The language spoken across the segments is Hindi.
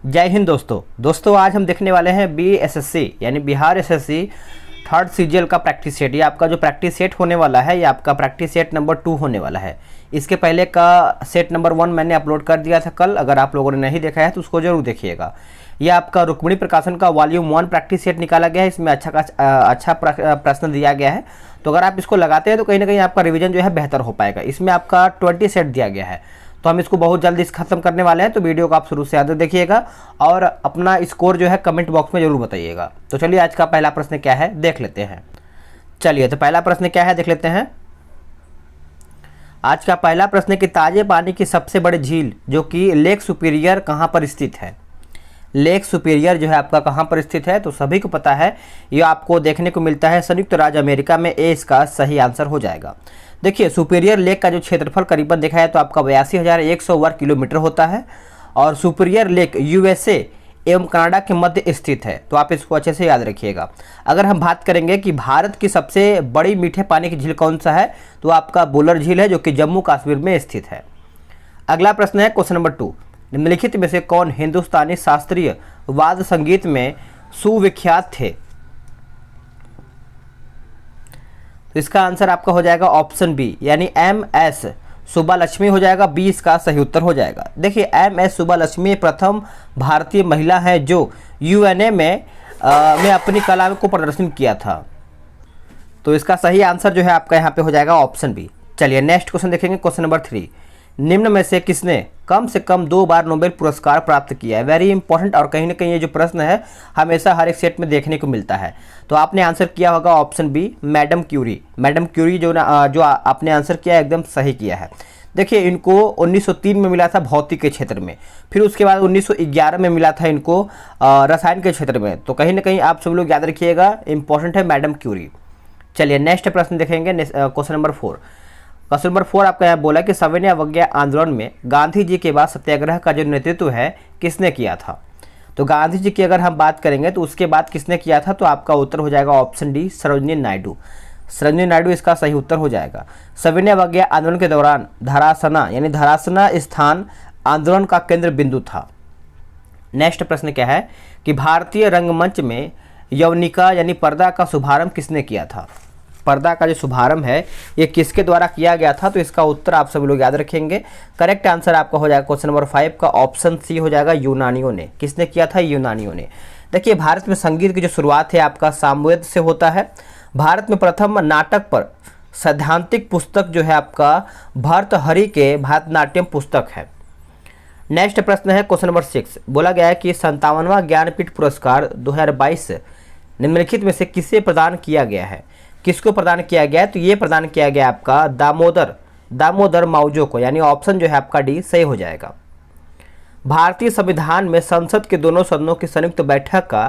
जय हिंद दोस्तों आज हम देखने वाले हैं BSSC यानी बिहार एसएससी थर्ड सीजीएल का प्रैक्टिस सेट। ये आपका जो प्रैक्टिस सेट होने वाला है ये आपका प्रैक्टिस सेट नंबर 2 होने वाला है। इसके पहले का सेट नंबर 1 मैंने अपलोड कर दिया था कल, अगर आप लोगों ने नहीं देखा है तो उसको जरूर देखिएगा। ये आपका रुक्मिणी प्रकाशन का वॉल्यूम 1 प्रैक्टिस सेट निकाला गया है। इसमें अच्छा प्रश्न दिया गया है, तो अगर आप इसको लगाते हैं तो कहीं ना कहीं आपका रिवीजन जो है बेहतर हो पाएगा। इसमें आपका 20 सेट दिया गया है, तो हम इसको बहुत जल्दी ख़त्म करने वाले हैं, तो वीडियो को आप शुरू से आगे देखिएगा और अपना स्कोर जो है कमेंट बॉक्स में ज़रूर बताइएगा। तो चलिए आज का पहला प्रश्न क्या है देख लेते हैं। चलिए तो पहला प्रश्न क्या है देख लेते हैं। आज का पहला प्रश्न है कि ताजे पानी की सबसे बड़ी झील जो कि लेक सुपीरियर कहाँ पर स्थित है। लेक सुपीरियर जो है आपका कहाँ पर स्थित है, तो सभी को पता है ये आपको देखने को मिलता है संयुक्त राज्य अमेरिका में। ए इसका सही आंसर हो जाएगा। देखिए सुपीरियर लेक का जो क्षेत्रफल करीबन देखा है तो आपका 82,100 वर्ग किलोमीटर होता है और सुपीरियर लेक यूएसए एवं कनाडा के मध्य स्थित है, तो आप इसको अच्छे से याद रखिएगा। अगर हम बात करेंगे कि भारत की सबसे बड़ी मीठे पानी की झील कौन सा है, तो आपका बुलर झील है जो कि जम्मू कश्मीर में स्थित है। अगला प्रश्न है क्वेश्चन नंबर 2, निम्नलिखित में से कौन हिंदुस्तानी शास्त्रीय वाद्य संगीत में सुविख्यात थे। तो इसका आंसर आपका हो जाएगा ऑप्शन बी यानी MS सुब्बालक्ष्मी हो जाएगा। बी इसका सही उत्तर हो जाएगा। देखिए MS सुब्बालक्ष्मी प्रथम भारतीय महिला है जो UNA में अपनी कला को प्रदर्शन किया था, तो इसका सही आंसर जो है आपका यहाँ पे हो जाएगा ऑप्शन बी। चलिए नेक्स्ट क्वेश्चन देखेंगे, क्वेश्चन नंबर 3, निम्न में से किसने कम से कम 2 बार नोबेल पुरस्कार प्राप्त किया है। वेरी इंपॉर्टेंट, और कहीं ना कहीं ये जो प्रश्न है हमेशा हर एक सेट में देखने को मिलता है। तो आपने आंसर किया होगा option B madam Curie. Madam Curie जो आपने आंसर किया एकदम सही किया है। देखिए इनको 1903 में मिला था भौतिक के क्षेत्र में, फिर उसके बाद 1911 में मिला था इनको रसायन के क्षेत्र में। तो कहीं ना कहीं आप सब लोग याद रखिएगा, इंपॉर्टेंट है मैडम क्यूरी। चलिए नेक्स्ट प्रश्न देखेंगे, क्वेश्चन नंबर 4। क्वेश्चन नंबर 4 आपका यहाँ बोला कि सविनय अवज्ञा आंदोलन में गांधी जी के बाद सत्याग्रह का जो नेतृत्व है किसने किया था। तो गांधी जी की अगर हम बात करेंगे तो उसके बाद किसने किया था, तो आपका उत्तर हो जाएगा ऑप्शन डी सरोजिनी नायडू। सरोजिनी नायडू इसका सही उत्तर हो जाएगा। सविनय अवज्ञा आंदोलन के दौरान धरासना यानी धरासना स्थान आंदोलन का केंद्र बिंदु था। नेक्स्ट प्रश्न क्या है कि भारतीय रंगमंच में यवनिका यानी पर्दा का शुभारंभ किसने किया था। पर्दा का जो शुभारंभ है ये किसके द्वारा किया गया था, तो इसका उत्तर आप सभी लोग याद रखेंगे। करेक्ट आंसर आपका हो जाएगा क्वेश्चन नंबर 5 का ऑप्शन सी हो जाएगा, यूनानियों ने। किसने किया था, यूनानियों ने। देखिए भारत में संगीत की जो शुरुआत है आपका सामवेद से होता है। भारत में प्रथम नाटक पर सैद्धांतिक पुस्तक जो है आपका भर्तृहरि के भारतनाट्यम पुस्तक है। नेक्स्ट प्रश्न है क्वेश्चन नंबर 6, बोला गया है कि 57वां ज्ञानपीठ पुरस्कार 2022 निम्नलिखित में से किसे प्रदान किया गया है। किसको प्रदान किया गया है, तो ये प्रदान किया गया आपका दामोदर माउजो को, यानी ऑप्शन जो है आपका डी सही हो जाएगा। भारतीय संविधान में संसद के दोनों सदनों की संयुक्त बैठक का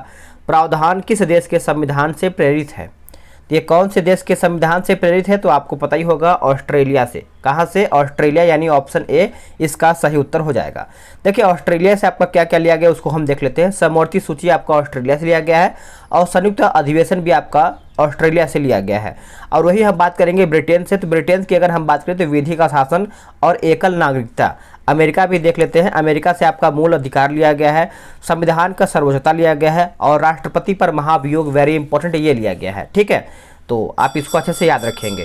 प्रावधान किस देश के संविधान से प्रेरित है। ये कौन से देश के संविधान से प्रेरित है, तो आपको पता ही होगा ऑस्ट्रेलिया से। कहाँ से, ऑस्ट्रेलिया, यानी ऑप्शन ए इसका सही उत्तर हो जाएगा। देखिए ऑस्ट्रेलिया से आपका क्या क्या लिया गया उसको हम देख लेते हैं। समवर्ती सूची आपका ऑस्ट्रेलिया से लिया गया है और संयुक्त अधिवेशन भी आपका ऑस्ट्रेलिया से लिया गया है। और वही हम बात करेंगे ब्रिटेन से, तो ब्रिटेन की अगर हम बात करें तो विधि का शासन और एकल नागरिकता। अमेरिका भी देख लेते हैं, अमेरिका से आपका मूल अधिकार लिया गया है, संविधान का सर्वोच्चता लिया गया है और राष्ट्रपति पर महाभियोग, वेरी इंपॉर्टेंट, ये लिया गया है। ठीक है, तो आप इसको अच्छे से याद रखेंगे।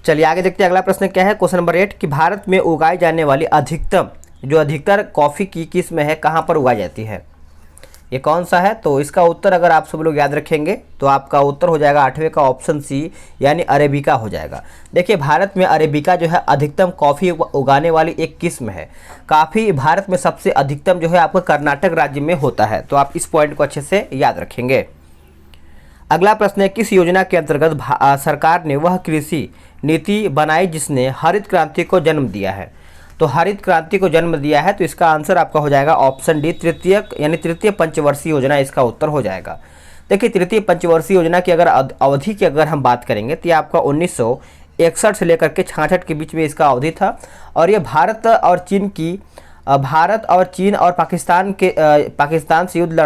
चलिए आगे देखते हैं, अगला प्रश्न क्या है, क्वेश्चन नंबर 8 कि भारत में उगाई जाने वाली अधिकतर कॉफ़ी की किस्म है कहाँ पर उगाई जाती है, ये कौन सा है। तो इसका उत्तर अगर आप सब लोग याद रखेंगे तो आपका उत्तर हो जाएगा 8वें का ऑप्शन सी यानी अरेबिका हो जाएगा। देखिए भारत में अरेबिका जो है अधिकतम कॉफ़ी उगाने वाली एक किस्म है। काफ़ी भारत में सबसे अधिकतम जो है आपका कर्नाटक राज्य में होता है, तो आप इस पॉइंट को अच्छे से याद रखेंगे। अगला प्रश्न है, किस योजना के अंतर्गत सरकार ने वह कृषि नीति बनाई जिसने हरित क्रांति को जन्म दिया है। तो हरित क्रांति को जन्म दिया है, तो इसका आंसर आपका हो जाएगा ऑप्शन डी तृतीय पंचवर्षीय योजना, इसका उत्तर हो जाएगा। देखिए तृतीय पंचवर्षीय योजना की अगर अवधि की अगर हम बात करेंगे तो ये आपका 1961 से लेकर के 66 के बीच में इसका अवधि था। और ये भारत और चीन और पाकिस्तान से युद्ध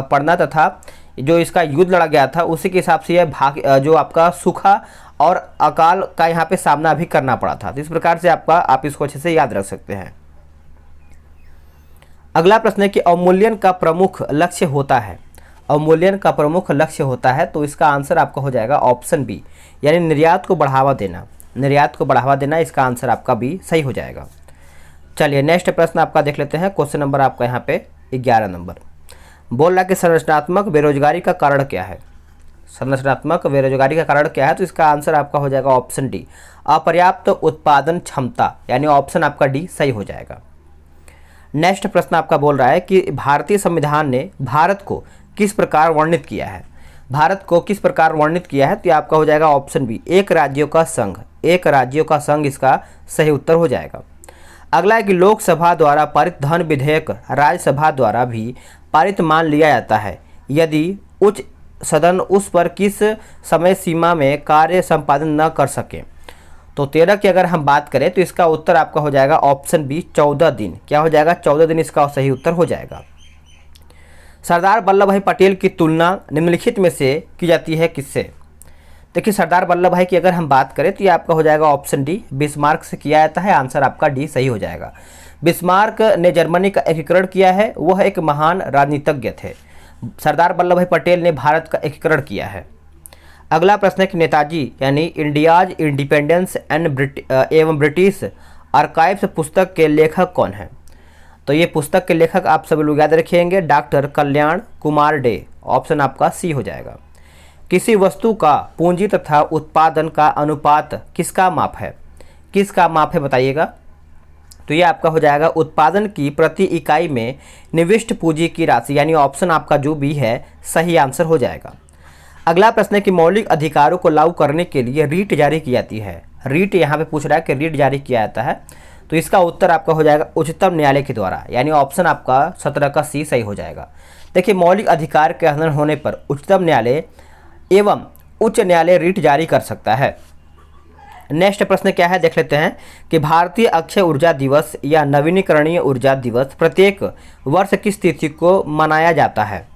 पड़ना तथा जो इसका युद्ध लड़ा गया था उसी के हिसाब से यह जो आपका सूखा और अकाल का यहाँ पे सामना भी करना पड़ा था। तो इस प्रकार से आप इसको अच्छे से याद रख सकते हैं। अगला प्रश्न है कि अवमूल्यन का प्रमुख लक्ष्य होता है, अवमूल्यन का प्रमुख लक्ष्य होता है, तो इसका आंसर आपका हो जाएगा ऑप्शन बी, यानी निर्यात को बढ़ावा देना, निर्यात को बढ़ावा देना, इसका आंसर आपका बी सही हो जाएगा। चलिए नेक्स्ट प्रश्न आपका देख लेते हैं। क्वेश्चन नंबर आपका यहाँ पे 11 नंबर बोल रहा है कि संरचनात्मक बेरोजगारी का कारण क्या है, संरचनात्मक बेरोजगारी का कारण क्या है, तो इसका आंसर आपका हो जाएगा ऑप्शन डी, अपर्याप्त उत्पादन क्षमता, यानी ऑप्शन आपका डी सही हो जाएगा। नेक्स्ट प्रश्न आपका बोल रहा है कि भारतीय संविधान ने भारत को किस प्रकार वर्णित किया है, भारत को किस प्रकार वर्णित किया है, तो ये आपका हो जाएगा ऑप्शन बी, एक राज्यों का संघ, एक राज्यों का संघ इसका सही उत्तर हो जाएगा। अगला है कि लोकसभा द्वारा पारित धन विधेयक राज्यसभा द्वारा भी पारित मान लिया जाता है यदि उच्च सदन उस पर किस समय सीमा में कार्य संपादन न कर सके। तो 13 की अगर हम बात करें तो इसका उत्तर आपका हो जाएगा ऑप्शन बी 14 दिन, क्या हो जाएगा 14 दिन इसका सही उत्तर हो जाएगा। सरदार वल्लभ भाई पटेल की तुलना निम्नलिखित में से की जाती है किससे। देखिए सरदार वल्लभ भाई की अगर हम बात करें तो ये आपका हो जाएगा ऑप्शन डी, बिस्मार्क से किया जाता है, आंसर आपका डी सही हो जाएगा। बिस्मार्क ने जर्मनी का एकीकरण किया है, वह एक महान राजनीतिज्ञ थे। सरदार वल्लभ भाई पटेल ने भारत का एकीकरण किया है। अगला प्रश्न है कि नेताजी यानी इंडियाज इंडिपेंडेंस एवं ब्रिटिश आर्काइव्स पुस्तक के लेखक कौन हैं। तो ये पुस्तक के लेखक आप सभी लोग याद रखेंगे डॉक्टर कल्याण कुमार डे, ऑप्शन आपका सी हो जाएगा। किसी वस्तु का पूंजी तथा उत्पादन का अनुपात किसका माप है, किसका माप है बताइएगा। तो ये आपका हो जाएगा उत्पादन की प्रति इकाई में निविष्ट पूंजी की राशि, यानी ऑप्शन आपका जो भी है सही आंसर हो जाएगा। अगला प्रश्न है कि मौलिक अधिकारों को लागू करने के लिए रीट जारी की जाती है, रीट यहाँ पे पूछ रहा है कि रीट जारी किया जाता है, तो इसका उत्तर आपका हो जाएगा उच्चतम न्यायालय के द्वारा, यानी ऑप्शन आपका 17 का सी सही हो जाएगा। देखिए मौलिक अधिकार के हनन होने पर उच्चतम न्यायालय एवं उच्च न्यायालय रीट जारी कर सकता है। नेक्स्ट प्रश्न क्या है देख लेते हैं कि भारतीय अक्षय ऊर्जा दिवस या नवीनीकरणीय ऊर्जा दिवस प्रत्येक वर्ष किस तिथि को मनाया जाता है।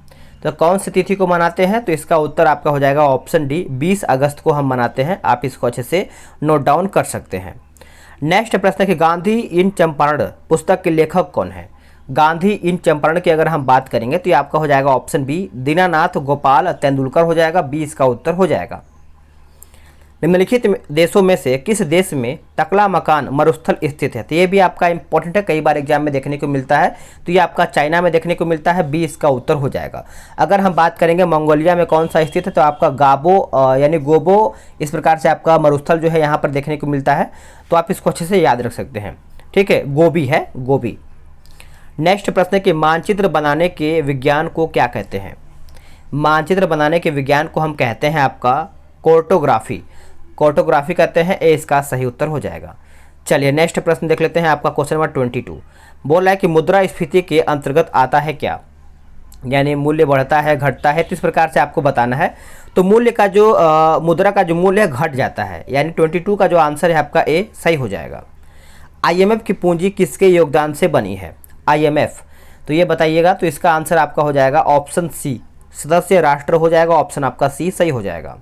तो कौन सी तिथि को मनाते हैं, तो इसका उत्तर आपका हो जाएगा ऑप्शन डी, 20 अगस्त को हम मनाते हैं। आप इसको अच्छे से नोट डाउन कर सकते हैं। नेक्स्ट प्रश्न है कि गांधी इन चंपारण पुस्तक के लेखक कौन है। गांधी इन चंपारण की अगर हम बात करेंगे तो ये आपका हो जाएगा ऑप्शन बी, दीनानाथ गोपाल तेंदुलकर हो जाएगा, बी इसका उत्तर हो जाएगा। निम्नलिखित देशों में से किस देश में टकला मकान मरुस्थल स्थित है। तो ये भी आपका इंपॉर्टेंट है, कई बार एग्जाम में देखने को मिलता है, तो ये आपका चाइना में देखने को मिलता है, बी इसका उत्तर हो जाएगा। अगर हम बात करेंगे मंगोलिया में कौन सा स्थित है, तो आपका गाबो यानी गोबो इस प्रकार से आपका मरुस्थल जो है यहाँ पर देखने को मिलता है, तो आप इसको अच्छे से याद रख सकते हैं। ठीक है, गोबी है, गोबी। नेक्स्ट प्रश्न है कि मानचित्र बनाने के विज्ञान को क्या कहते हैं। मानचित्र बनाने के विज्ञान को हम कहते हैं आपका कार्टोग्राफी, कार्टोग्राफी कहते हैं, ए इसका सही उत्तर हो जाएगा। चलिए नेक्स्ट प्रश्न देख लेते हैं आपका क्वेश्चन नंबर 22 बोल रहा है कि मुद्रास्फीति के अंतर्गत आता है क्या, यानी मूल्य बढ़ता है घटता है, तो इस प्रकार से आपको बताना है। तो मूल्य का जो मुद्रा का जो मूल्य घट जाता है, यानी 22 का जो आंसर है आपका ए सही हो जाएगा। IMF की पूंजी किसके योगदान से बनी है, IMF, तो ये बताइएगा। तो इसका आंसर आपका हो जाएगा ऑप्शन सी, सदस्य राष्ट्र हो जाएगा, ऑप्शन आपका सी सही हो जाएगा।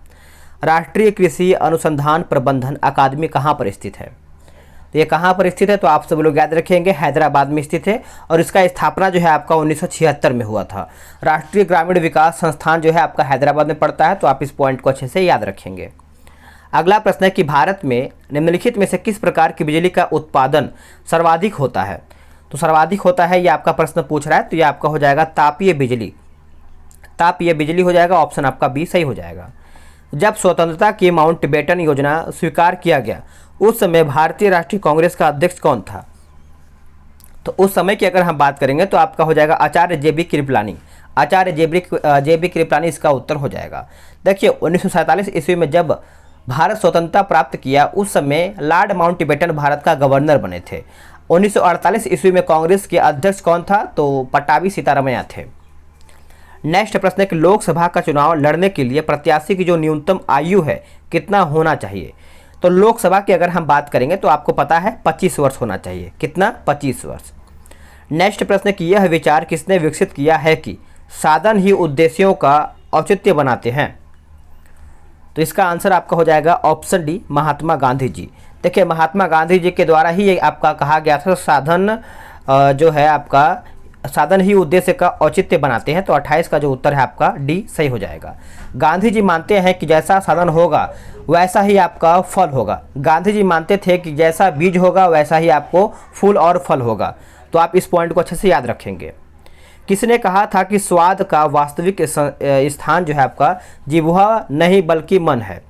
राष्ट्रीय कृषि अनुसंधान प्रबंधन अकादमी कहाँ पर स्थित है। तो ये कहाँ पर स्थित है, तो आप सब लोग याद रखेंगे हैदराबाद में स्थित है, और इसका स्थापना जो है आपका 1976 में हुआ था। राष्ट्रीय ग्रामीण विकास संस्थान जो है आपका हैदराबाद में पड़ता है, तो आप इस पॉइंट को अच्छे से याद रखेंगे। अगला प्रश्न है कि भारत में निम्नलिखित में से किस प्रकार की बिजली का उत्पादन सर्वाधिक होता है। तो सर्वाधिक होता है, ये आपका प्रश्न पूछ रहा है, तो ये आपका हो जाएगा तापीय बिजली, तापीय बिजली हो जाएगा, ऑप्शन आपका बी सही हो जाएगा। जब स्वतंत्रता की माउंटबेटन योजना स्वीकार किया गया उस समय भारतीय राष्ट्रीय कांग्रेस का अध्यक्ष कौन था। तो उस समय की अगर हम बात करेंगे तो आपका हो जाएगा आचार्य JB कृपलानी, आचार्य JB कृपलानी इसका उत्तर हो जाएगा। देखिए 1947 ईस्वी में जब भारत स्वतंत्रता प्राप्त किया उस समय लॉर्ड माउंटबेटन भारत का गवर्नर बने थे। 1948 ईस्वी में कांग्रेस के अध्यक्ष कौन था, तो पट्टाभी सीतारामैया थे। नेक्स्ट प्रश्न है कि लोकसभा का चुनाव लड़ने के लिए प्रत्याशी की जो न्यूनतम आयु है कितना होना चाहिए। तो लोकसभा की अगर हम बात करेंगे तो आपको पता है 25 वर्ष होना चाहिए, कितना 25 वर्ष। नेक्स्ट प्रश्न है कि यह विचार किसने विकसित किया है कि साधन ही उद्देश्यों का औचित्य बनाते हैं। तो इसका आंसर आपका हो जाएगा ऑप्शन डी, महात्मा गांधी जी। देखिए महात्मा गांधी जी के द्वारा ही ये आपका कहा गया था साधन जो है आपका साधन ही उद्देश्य का औचित्य बनाते हैं, तो 28 का जो उत्तर है आपका डी सही हो जाएगा। गांधी जी मानते हैं कि जैसा साधन होगा वैसा ही आपका फल होगा। गांधी जी मानते थे कि जैसा बीज होगा वैसा ही आपको फूल और फल होगा। तो आप इस पॉइंट को अच्छे से याद रखेंगे। किसने कहा था कि स्वाद का वास्तविक स्थान जो है आपका जिह्वा नहीं बल्कि मन है?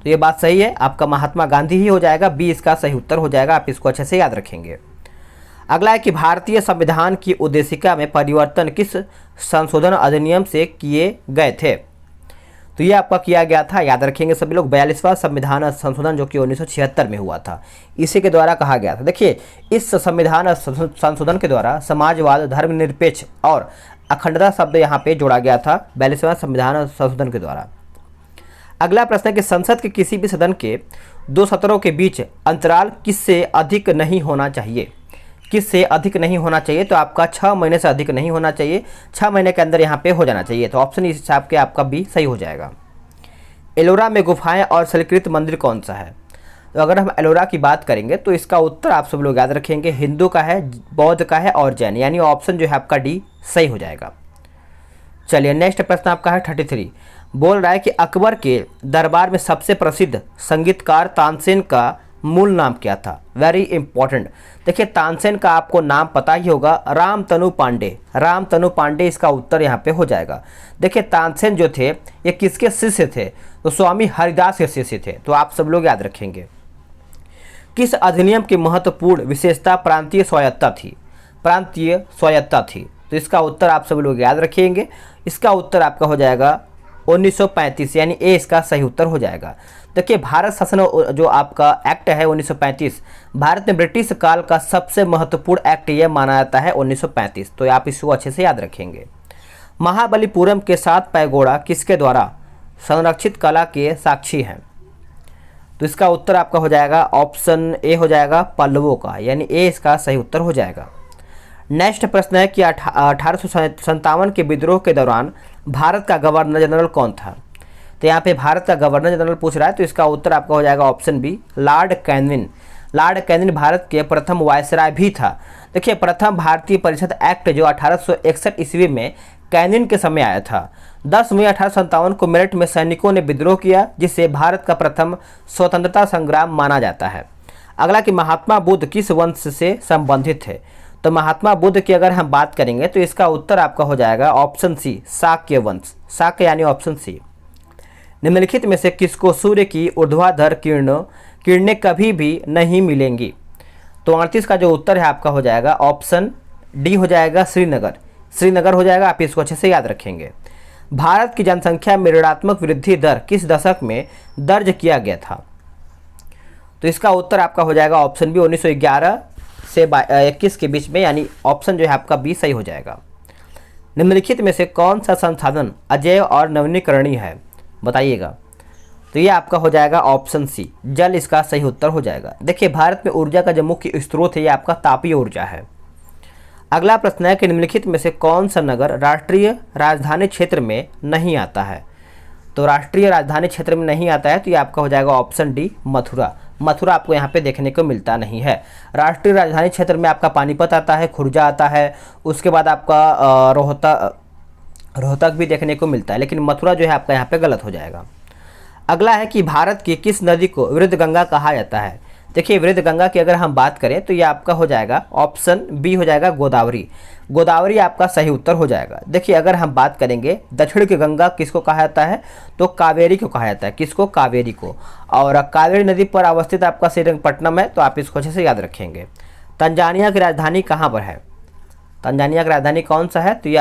तो ये बात सही है, आपका महात्मा गांधी ही हो जाएगा। बी इसका सही उत्तर हो जाएगा, आप इसको अच्छे से याद रखेंगे। अगला है कि भारतीय संविधान की उद्देशिका में परिवर्तन किस संशोधन अधिनियम से किए गए थे? तो ये आपका किया गया था, याद रखेंगे सभी लोग, 42वां संविधान संशोधन जो कि 1976 में हुआ था, इसी के द्वारा कहा गया था। देखिए, इस संविधान संशोधन के द्वारा समाजवाद, धर्मनिरपेक्ष और अखंडता शब्द यहाँ पे जोड़ा गया था 42वां संविधान संशोधन के द्वारा। अगला प्रश्न है कि संसद के किसी भी सदन के 2 सत्रों के बीच अंतराल किससे अधिक नहीं होना चाहिए? किससे अधिक नहीं होना चाहिए? तो आपका 6 महीने से अधिक नहीं होना चाहिए, 6 महीने के अंदर यहाँ पे हो जाना चाहिए। तो ऑप्शन इस हिसाब के आपका बी सही हो जाएगा। एलोरा में गुफाएं और शैलकृत मंदिर कौन सा है? तो अगर हम एलोरा की बात करेंगे तो इसका उत्तर आप सब लोग याद रखेंगे, हिंदू का है, बौद्ध का है और जैन, यानी ऑप्शन जो है आपका डी सही हो जाएगा। चलिए नेक्स्ट प्रश्न आपका है 33, बोल रहा है कि अकबर के दरबार में सबसे प्रसिद्ध संगीतकार तानसेन का मूल नाम क्या था? Very important. देखिए, तानसेन का आपको नाम पता ही होगा, रामतनु पांडे। रामतनु पांडे इसका उत्तर यहाँ पे हो जाएगा। देखिए, तानसेन जो थे ये किसके शिष्य थे? तो स्वामी हरिदास के शिष्य थे। तो आप सब लोग याद रखेंगे। किस अधिनियम की महत्वपूर्ण विशेषता प्रांतीय स्वायत्तता थी? प्रांतीय स्वायत्तता थी। तो इसका उत्तर आप सब लोग याद रखेंगे। इसका उत्तर आपका हो जाएगा 1935, यानी ए इसका सही उत्तर हो जाएगा। देखिए, भारत शासन जो आपका एक्ट है 1935, भारत में ब्रिटिश काल का सबसे महत्वपूर्ण एक्ट यह माना जाता है 1935। तो आप इसको अच्छे से याद रखेंगे। महाबलीपुरम के 7 पैगोड़ा किसके द्वारा संरक्षित कला के साक्षी हैं? तो इसका उत्तर आपका हो जाएगा ऑप्शन ए हो जाएगा, पल्लवों का, यानी ए इसका सही उत्तर हो जाएगा। नेक्स्ट प्रश्न है कि 1857 के विद्रोह के दौरान भारत का गवर्नर जनरल कौन था? तो यहाँ पे भारत का गवर्नर जनरल पूछ रहा है, तो इसका उत्तर आपका हो जाएगा option B, Lord Canning. Lord Canning Bharat के प्रथम वायसराय भी था। देखिए, प्रथम भारतीय परिषद एक्ट जो 1861 ईस्वी में कैनिंग के समय आया था। 10 मई 1857 को मेरठ में सैनिकों ने विद्रोह किया, जिससे भारत का प्रथम स्वतंत्रता संग्राम माना जाता है। अगला कि महात्मा बुद्ध किस वंश से संबंधित थे? तो महात्मा बुद्ध की अगर हम बात करेंगे तो इसका उत्तर आपका हो जाएगा ऑप्शन सी, शाक्य वंश। शाक्य यानी ऑप्शन सी। निम्नलिखित में से किसको सूर्य की ऊर्ध्वाधर किरणें कभी भी नहीं मिलेंगी? तो 38 का जो उत्तर है आपका हो जाएगा ऑप्शन डी हो जाएगा, श्रीनगर। श्रीनगर हो जाएगा, आप इसको अच्छे से याद रखेंगे। भारत की जनसंख्या में ऋणात्मक वृद्धि दर किस दशक में दर्ज किया गया था? तो इसका उत्तर आपका हो जाएगा ऑप्शन बी, 1911 से 21 के बीच में, यानी ऑप्शन जो है आपका बी सही हो जाएगा। निम्नलिखित में से कौन सा संसाधन अजैव और नवीनीकरणीय है? बताइएगा। तो ये आपका हो जाएगा ऑप्शन सी, जल इसका सही उत्तर हो जाएगा। देखिए, भारत में ऊर्जा का जो मुख्य स्रोत है ये आपका तापीय ऊर्जा है। अगला प्रश्न है कि निम्नलिखित में से कौन सा नगर राष्ट्रीय राजधानी क्षेत्र में नहीं आता है? तो राष्ट्रीय राजधानी क्षेत्र में नहीं आता है, तो ये आपका हो जाएगा ऑप्शन डी, मथुरा। मथुरा आपको यहाँ पे देखने को मिलता नहीं है। राष्ट्रीय राजधानी क्षेत्र में आपका पानीपत आता है, खुर्जा आता है, उसके बाद आपका रोहतक भी देखने को मिलता है, लेकिन मथुरा जो है आपका यहाँ पे गलत हो जाएगा। अगला है कि भारत की किस नदी को वृद्ध गंगा कहा जाता है? देखिए, वृद्ध गंगा की अगर हम बात करें तो ये आपका हो जाएगा ऑप्शन बी हो जाएगा, गोदावरी। गोदावरी आपका सही उत्तर हो जाएगा। देखिए, अगर हम बात करेंगे दक्षिण की गंगा किसको कहा जाता है? तो कावेरी को कहा जाता है। किसको? कावेरी को। और कावेरी नदी पर अवस्थित आपका श्रीरंगपट्टनम है, तो आप इसको अच्छे से याद रखेंगे। तंजानिया की राजधानी कहाँ पर है? तंजानिया की राजधानी कौन सा है? तो ये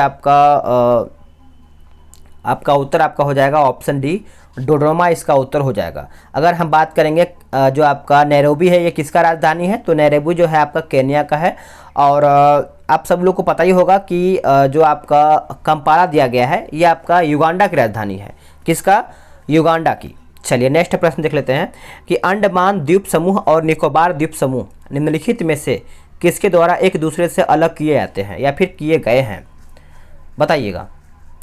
आपका उत्तर आपका हो जाएगा ऑप्शन डी, डोडोमा इसका उत्तर हो जाएगा। अगर हम बात करेंगे जो आपका नैरोबी है, ये किसका राजधानी है? तो नैरोबी जो है आपका केन्या का है। और आप सब लोग को पता ही होगा कि जो आपका कंपाला दिया गया है ये आपका युगांडा की राजधानी है। किसका? युगांडा की। चलिए नेक्स्ट प्रश्न देख लेते हैं कि अंडमान द्वीप समूह और निकोबार द्वीप समूह निम्नलिखित में से किसके द्वारा एक दूसरे से अलग किए जाते हैं या फिर किए गए हैं? बताइएगा।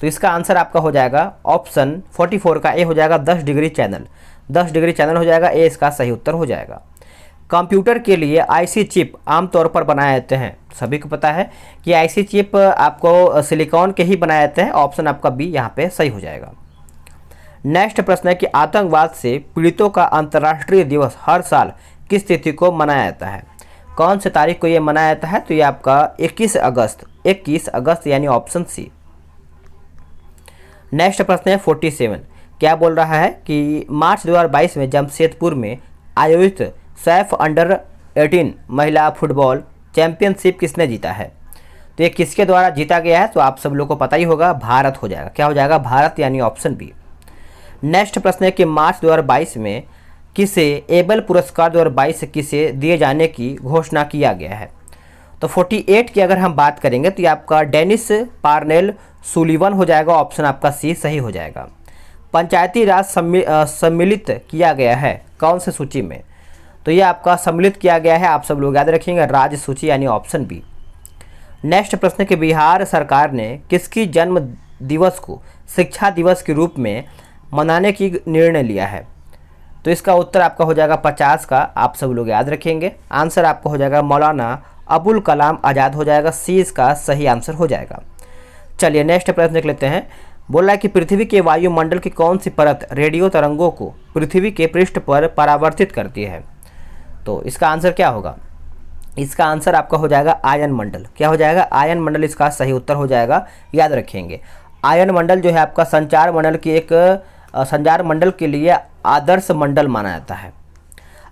तो इसका आंसर आपका हो जाएगा ऑप्शन 44 का ए हो जाएगा, 10 डिग्री चैनल। 10 डिग्री चैनल हो जाएगा, ए इसका सही उत्तर हो जाएगा। कंप्यूटर के लिए आईसी चिप आमतौर पर बनाए जाते हैं, सभी को पता है कि आईसी चिप आपको सिलिकॉन के ही बनाए जाते हैं। ऑप्शन आपका बी यहाँ पे सही हो जाएगा। नेक्स्ट प्रश्न है कि आतंकवाद से पीड़ितों का अंतर्राष्ट्रीय दिवस हर साल किस तिथि को मनाया जाता है? कौन से तारीख को ये मनाया जाता है? तो ये आपका 21 अगस्त यानी ऑप्शन सी। नेक्स्ट प्रश्न है 47, क्या बोल रहा है कि मार्च 2022 में जमशेदपुर में आयोजित सैफ अंडर 18 महिला फुटबॉल चैंपियनशिप किसने जीता है? तो ये किसके द्वारा जीता गया है? तो आप सब लोग को पता ही होगा, भारत हो जाएगा। क्या हो जाएगा? भारत, यानी ऑप्शन बी। नेक्स्ट प्रश्न है कि मार्च 2022 में किसे एबल पुरस्कार 2022 किसे दिए जाने की घोषणा किया गया है? तो 48 की अगर हम बात करेंगे तो ये आपका डेनिस पार्नेल सुलिवन हो जाएगा। ऑप्शन आपका सी सही हो जाएगा। पंचायती राज सम्मिलित किया गया है कौन से सूची में? तो ये आपका सम्मिलित किया गया है, आप सब लोग याद रखेंगे, राज्य सूची, यानी ऑप्शन बी। नेक्स्ट प्रश्न है कि बिहार सरकार ने किसकी जन्म दिवस को शिक्षा दिवस के रूप में मनाने की निर्णय लिया है? तो इसका उत्तर आपका हो जाएगा 50 का, आप सब लोग याद रखेंगे। आंसर आपका हो जाएगा मौलाना अबुल कलाम आज़ाद हो जाएगा। सी इसका सही आंसर हो जाएगा। चलिए नेक्स्ट प्रश्न देख लेते हैं। बोला है कि पृथ्वी के वायुमंडल की कौन सी परत रेडियो तरंगों को पृथ्वी के पृष्ठ पर परावर्तित करती है? तो इसका आंसर क्या होगा? इसका आंसर आपका हो जाएगा आयन मंडल। क्या हो जाएगा? आयन मंडल इसका सही उत्तर हो जाएगा, याद रखेंगे। आयन मंडल जो है आपका संचार मंडल के लिए आदर्श मंडल माना जाता है।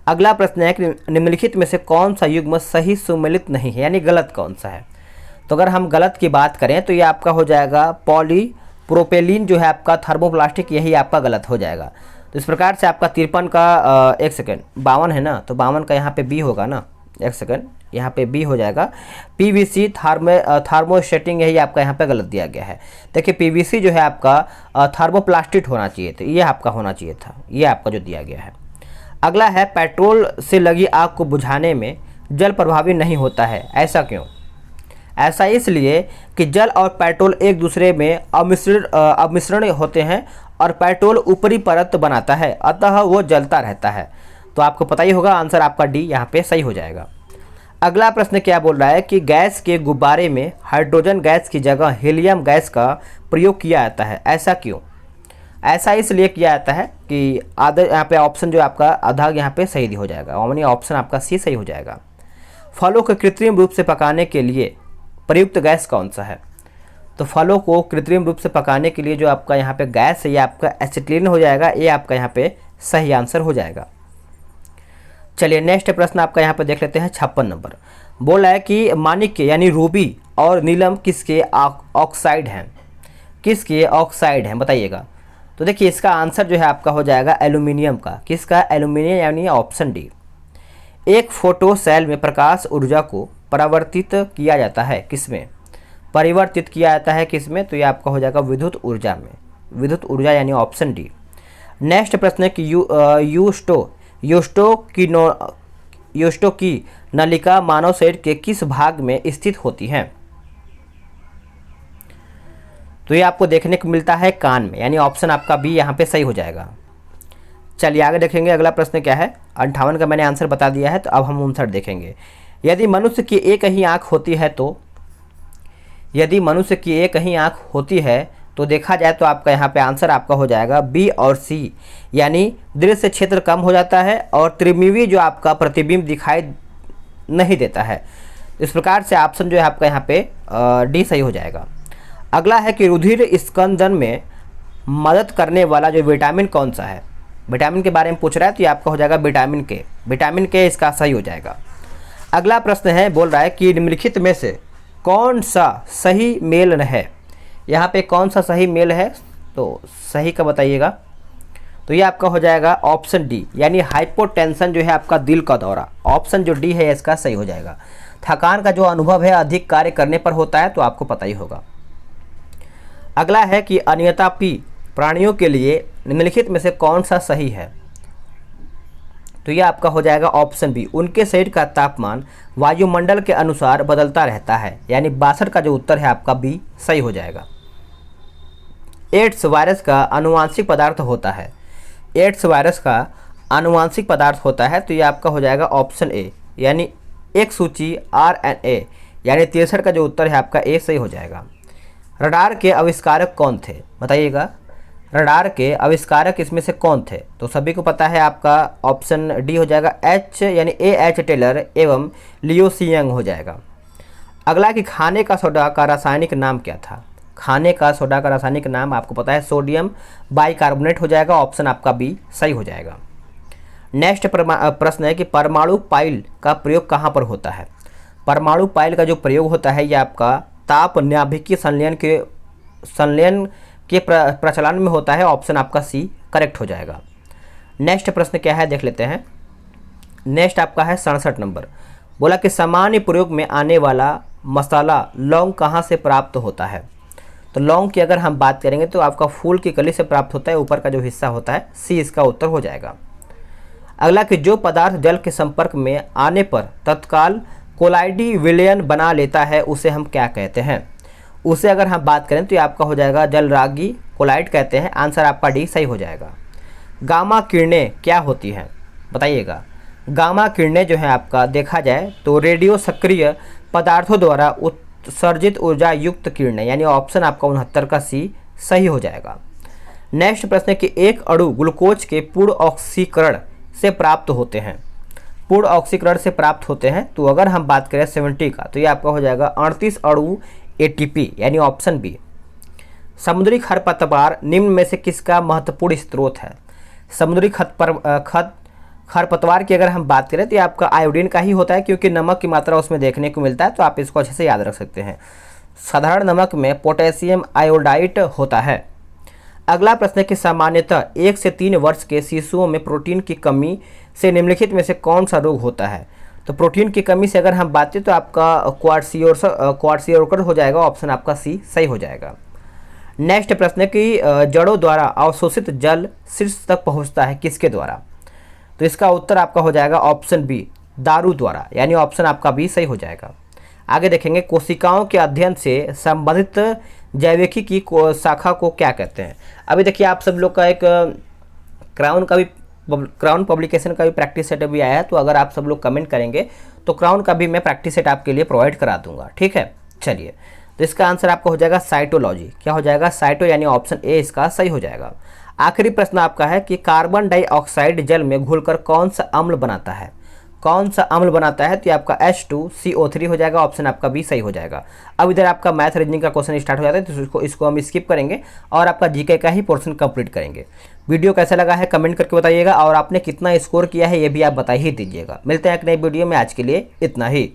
अगला प्रश्न है कि निम्नलिखित में से कौन सा युग्म सही सुमेलित नहीं है, यानी गलत कौन सा है? तो अगर हम गलत की बात करें तो ये आपका हो जाएगा पॉलीप्रोपेलिन जो है आपका थर्मोप्लास्टिक, यही आपका गलत हो जाएगा। तो इस प्रकार से आपका 53 का 52 है ना, तो 52 का यहाँ पे बी होगा ना, यहाँ पे बी हो जाएगा। पीवीसी थर्मोस्टेटिंग, यही आपका यहाँ पे गलत दिया गया है। देखिए पीवीसी जो है आपका थर्मोप्लास्टिक होना चाहिए, तो ये आपका होना चाहिए था, ये आपका जो दिया गया है। अगला है पेट्रोल से लगी आग को बुझाने में जल प्रभावी नहीं होता है, ऐसा क्यों? ऐसा इसलिए कि जल और पेट्रोल एक दूसरे में अमिश्रण होते हैं और पेट्रोल ऊपरी परत बनाता है, अतः वो जलता रहता है। तो आपको पता ही होगा, आंसर आपका डी यहाँ पे सही हो जाएगा। अगला प्रश्न क्या बोल रहा है कि गैस के गुब्बारे में हाइड्रोजन गैस की जगह हीलियम गैस का प्रयोग किया जाता है, ऐसा क्यों? ऐसा इसलिए किया जाता है कि यहाँ पे ऑप्शन जो आपका आधा यहाँ पे सही हो जाएगा, यानी ऑप्शन आपका सी सही हो जाएगा। फलों को कृत्रिम रूप से पकाने के लिए प्रयुक्त गैस कौन सा है? तो फलों को कृत्रिम रूप से पकाने के लिए जो आपका यहाँ पे गैस है, ये आपका एसिटिलीन हो जाएगा, ये आपका यहाँ पे सही आंसर हो जाएगा। चलिए नेक्स्ट प्रश्न आपका यहाँ पे देख लेते हैं 56 नंबर। बोला है कि माणिक्य यानी रूबी और नीलम किसके ऑक्साइड हैं? किसके ऑक्साइड हैं बताइएगा। तो देखिए इसका आंसर जो है आपका हो जाएगा एल्यूमिनियम का। किसका? एल्यूमिनियम, यानी ऑप्शन डी। एक फोटो सेल में प्रकाश ऊर्जा को परावर्तित किया जाता है किसमें? परिवर्तित किया जाता है किसमें? तो ये आपका हो जाएगा विद्युत ऊर्जा में, विद्युत ऊर्जा, यानी ऑप्शन डी। नेक्स्ट प्रश्न है कि योस्टो की नलिका मानव शरीर के किस भाग में स्थित होती है? तो ये आपको देखने को मिलता है कान में, यानी ऑप्शन आपका बी यहाँ पे सही हो जाएगा। चलिए आगे देखेंगे अगला प्रश्न क्या है। 58 का मैंने आंसर बता दिया है, तो अब हम 59 देखेंगे। यदि मनुष्य की एक ही आँख होती है तो तो देखा जाए तो आपका यहाँ पे आंसर आपका हो जाएगा बी और सी, यानी दृश्य क्षेत्र कम हो जाता है और त्रिमिवी जो आपका प्रतिबिंब दिखाई नहीं देता है। इस प्रकार से ऑप्शन जो है आपका यहाँ पे डी सही हो जाएगा। अगला है कि रुधिर स्कंदन में मदद करने वाला जो विटामिन कौन सा है? विटामिन के बारे में पूछ रहा है, तो ये आपका हो जाएगा विटामिन के। विटामिन के इसका सही हो जाएगा। अगला प्रश्न है, बोल रहा है कि निम्नलिखित में से कौन सा सही मेल है? यहाँ पे कौन सा सही मेल है, तो सही का बताइएगा। तो ये आपका हो जाएगा ऑप्शन डी, यानी हाइपोटेंशन जो है आपका दिल का दौरा। ऑप्शन जो डी है इसका सही हो जाएगा। थकान का जो अनुभव है अधिक कार्य करने पर होता है, तो आपको पता ही होगा। अगला है कि अनियतापी प्राणियों के लिए निम्नलिखित में से कौन सा सही है? तो ये आपका हो जाएगा ऑप्शन बी, उनके शरीर का तापमान वायुमंडल के अनुसार बदलता रहता है, यानी 62 का जो उत्तर है आपका बी सही हो जाएगा। एड्स वायरस का आनुवांशिक पदार्थ होता है। एड्स वायरस का आनुवांशिक पदार्थ होता है तो ये आपका हो जाएगा ऑप्शन ए, यानी एक सूची RNA, यानी 63 का जो उत्तर है आपका ए सही हो जाएगा। रडार के आविष्कारक कौन थे, बताइएगा। रडार के आविष्कारक इसमें से कौन थे, तो सभी को पता है आपका ऑप्शन डी हो जाएगा एच, यानी A.H. टेलर एवं लियो सियंग हो जाएगा। अगला कि खाने का सोडा का रासायनिक नाम क्या था। खाने का सोडा का रासायनिक नाम आपको पता है सोडियम बाइकार्बोनेट हो जाएगा, ऑप्शन आपका बी सही हो जाएगा। नेक्स्ट प्रश्न है कि परमाणु पाइल का प्रयोग कहाँ पर होता है। परमाणु पाइल का जो प्रयोग होता है यह आपका ताप नाभिकीय संलयन के प्रचलन में होता है, ऑप्शन आपका सी करेक्ट हो जाएगा। नेक्स्ट प्रश्न क्या है देख लेते हैं। नेक्स्ट आपका है 67 नंबर। बोला कि सामान्य प्रयोग में आने वाला मसाला लौंग कहाँ से प्राप्त होता है। तो लौंग की अगर हम बात करेंगे तो आपका फूल की कली से प्राप्त होता है, ऊपर का जो हिस्सा होता है, सी इसका उत्तर हो जाएगा। अगला कि जो पदार्थ जल के संपर्क में आने पर तत्काल कोलाइडी विलयन बना लेता है उसे हम क्या कहते हैं। उसे अगर हम बात करें तो ये आपका हो जाएगा जलरागी कोलाइड कहते हैं, आंसर आपका डी सही हो जाएगा। गामा किरणें क्या होती हैं, बताइएगा। गामा किरणें जो है आपका देखा जाए तो रेडियो सक्रिय पदार्थों द्वारा उत्सर्जित ऊर्जा युक्त किरणें, यानी ऑप्शन आपका 69 का सी सही हो जाएगा। नेक्स्ट प्रश्न है कि एक अणु ग्लूकोज के पूर्ण ऑक्सीकरण से प्राप्त होते हैं। पूर्ण ऑक्सीकरण से प्राप्त होते हैं तो अगर हम बात करें 70 का तो ये आपका हो जाएगा 38 अणु ATP, यानी ऑप्शन बी। समुद्री खरपतवार निम्न में से किसका महत्वपूर्ण स्रोत है। समुद्री खरपतवार की अगर हम बात करें तो ये आपका आयोडीन का ही होता है, क्योंकि नमक की मात्रा उसमें देखने को मिलता है, तो आप इसको अच्छे से याद रख सकते हैं। साधारण नमक में पोटेशियम आयोडाइड होता है। अगला प्रश्न है कि सामान्यतः 1 से 3 वर्ष के शिशुओं में प्रोटीन की कमी से निम्नलिखित में से कौन सा रोग होता है। तो प्रोटीन की कमी से अगर हम बात करें तो आपका क्वार्सियोकर हो जाएगा, ऑप्शन आपका सी सही हो जाएगा। नेक्स्ट प्रश्न है कि जड़ों द्वारा अवशोषित जल शीर्ष तक पहुंचता है किसके द्वारा। तो इसका उत्तर आपका हो जाएगा ऑप्शन बी, दारू द्वारा, यानी ऑप्शन आपका बी सही हो जाएगा। आगे देखेंगे कोशिकाओं के अध्ययन से संबंधित जैविकी की शाखा को क्या कहते हैं। अभी देखिए आप सब लोग का एक क्राउन पब्लिकेशन का भी प्रैक्टिस सेट भी आया है, तो अगर आप सब लोग कमेंट करेंगे तो क्राउन का भी मैं प्रैक्टिस सेट आपके लिए प्रोवाइड करा दूंगा, ठीक है। चलिए, तो इसका आंसर आपका हो जाएगा साइटोलॉजी, क्या हो जाएगा साइटो, यानी ऑप्शन ए इसका सही हो जाएगा। आखिरी प्रश्न आपका है कि कार्बन डाइऑक्साइड जल में घुलकर कौन सा अम्ल बनाता है। कौन सा अम्ल बनाता है, तो ये आपका H2CO3 हो जाएगा, ऑप्शन आपका बी सही हो जाएगा। अब इधर आपका मैथ रीजनिंग का क्वेश्चन स्टार्ट हो जाता है, तो इसको हम स्किप करेंगे और आपका जीके का ही पोर्शन कंप्लीट करेंगे। वीडियो कैसा लगा है कमेंट करके बताइएगा, और आपने कितना स्कोर किया है ये भी आप बता ही दीजिएगा। मिलते हैं एक नई वीडियो में, आज के लिए इतना ही।